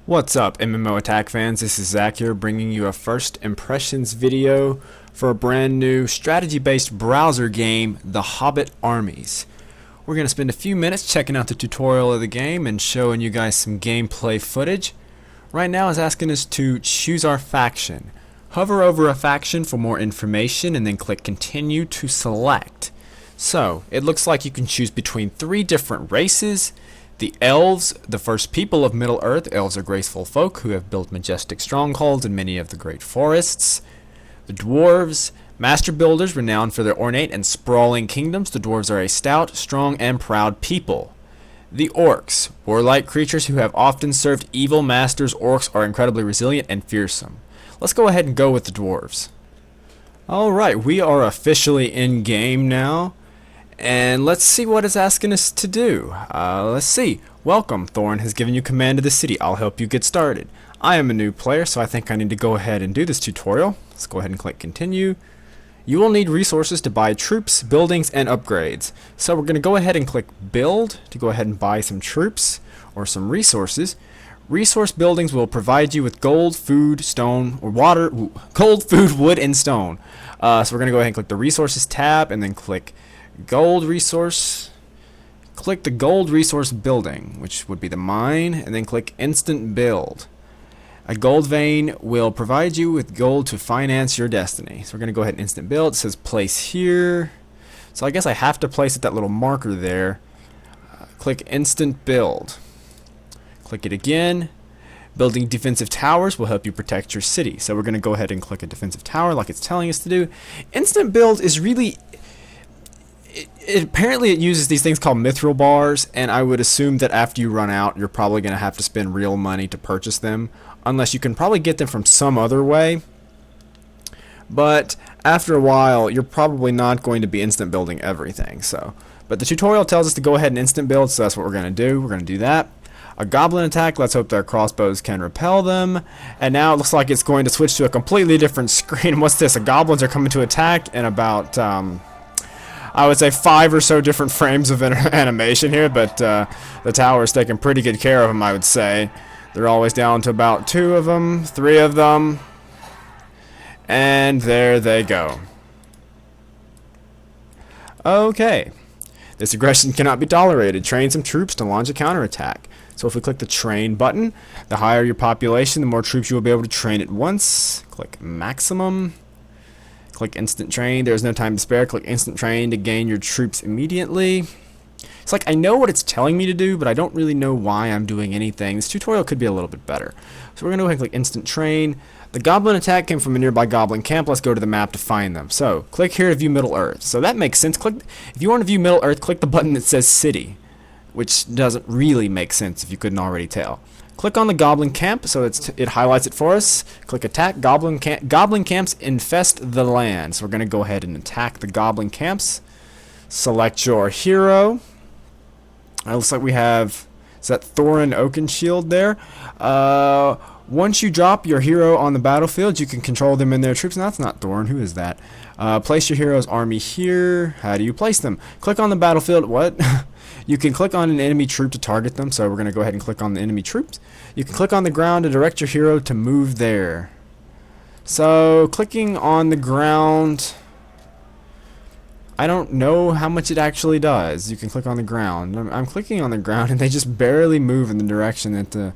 What's up, MMO Attack fans? This is Zach here, bringing you a first impressions video for a brand new strategy-based browser game, The Hobbit Armies. We're going to spend a few minutes checking out the tutorial of the game and showing you guys some gameplay footage. Right now it's asking us to choose our faction. Hover over a faction for more information and then click Continue to select. So, it looks like you can choose between 3 different races. The Elves, the first people of Middle-earth. Elves are graceful folk who have built majestic strongholds in many of the great forests. The Dwarves, master builders renowned for their ornate and sprawling kingdoms. The Dwarves are a stout, strong, and proud people. The Orcs, warlike creatures who have often served evil masters. Orcs are incredibly resilient and fearsome. Let's go ahead and go with the Dwarves. Alright, we are officially in game now. And let's see what it's asking us to do. Let's see. Welcome. Thorin has given you command of the city. I'll help you get started. I am a new player, so I think I need to go ahead and do this tutorial. Let's go ahead and click continue. You will need resources to buy troops, buildings, and upgrades. So we're going to go ahead and click build to go ahead and buy some troops or some resources. Resource buildings will provide you with gold, food, stone, or water. Gold, food, wood, and stone. So we're going to go ahead and click the resources tab and then click gold resource. Click the gold resource building, which would be the mine, and then click instant build. A gold vein will provide you with gold to finance your destiny. So we're going to go ahead and instant build. It says place here. So I guess I have to place it that little marker there. Click instant build. Click it again. Building defensive towers will help you protect your city. So we're going to go ahead and click a defensive tower like it's telling us to do. Instant build is really apparently it uses these things called mithril bars, and I would assume that after you run out, you're probably going to have to spend real money to purchase them, unless you can probably get them from some other way. But after a while, you're probably not going to be instant building everything. But the tutorial tells us to go ahead and instant build, so that's what we're going to do. We're going to do that. A Goblin Attack, let's hope their crossbows can repel them. And now it looks like it's going to switch to a completely different screen. What's this? The goblins are coming to attack in about I would say 5 or so different frames of animation here, but the tower is taking pretty good care of them, I would say. They're always down to about 2 of them, 3 of them, and there they go. Okay, this aggression cannot be tolerated. Train some troops to launch a counterattack. So if we click the train button, the higher your population, the more troops you will be able to train at once. Click maximum. Click instant train. There's no time to spare. Click instant train to gain your troops immediately. It's like I know what it's telling me to do, but I don't really know why I'm doing anything. This tutorial could be a little bit better. So we're going to go ahead and click instant train. The Goblin Attack came from a nearby Goblin camp. Let's go to the map to find them. So click here to view Middle-earth. So that makes sense. If you want to view Middle-earth, click the button that says city, which doesn't really make sense if you couldn't already tell. Click on the Goblin Camp, so it highlights it for us. Click Attack. Goblin Camps infest the land. So we're going to go ahead and attack the Goblin Camps. Select your hero. It looks like we have, is that Thorin Oakenshield there? Once you drop your hero on the battlefield, you can control them and their troops. No, that's not Thorin. Who is that? Place your hero's army here. How do you place them? Click on the battlefield. What? You can click on an enemy troop to target them, so we're going to go ahead and click on the enemy troops. You can click on the ground to direct your hero to move there. So, clicking on the ground, I don't know how much it actually does. You can click on the ground. I'm clicking on the ground, and they just barely move in the direction that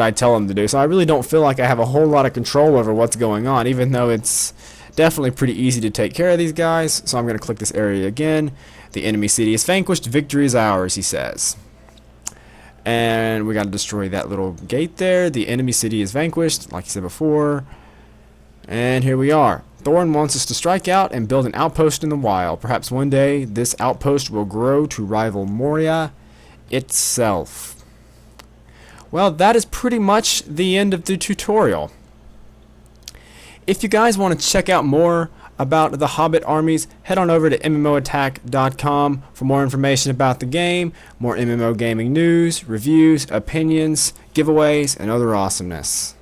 I tell them to do. So I really don't feel like I have a whole lot of control over what's going on, even though it's definitely pretty easy to take care of these guys. So I'm going to click this area again. The enemy city is vanquished. Victory is ours, he says. And we got to destroy that little gate there. The enemy city is vanquished, like I said before. And here we are. Thorin wants us to strike out and build an outpost in the wild. Perhaps one day this outpost will grow to rival Moria itself. Well, that is pretty much the end of the tutorial. If you guys want to check out more about the Hobbit Armies, head on over to MMOattack.com for more information about the game, more MMO gaming news, reviews, opinions, giveaways, and other awesomeness.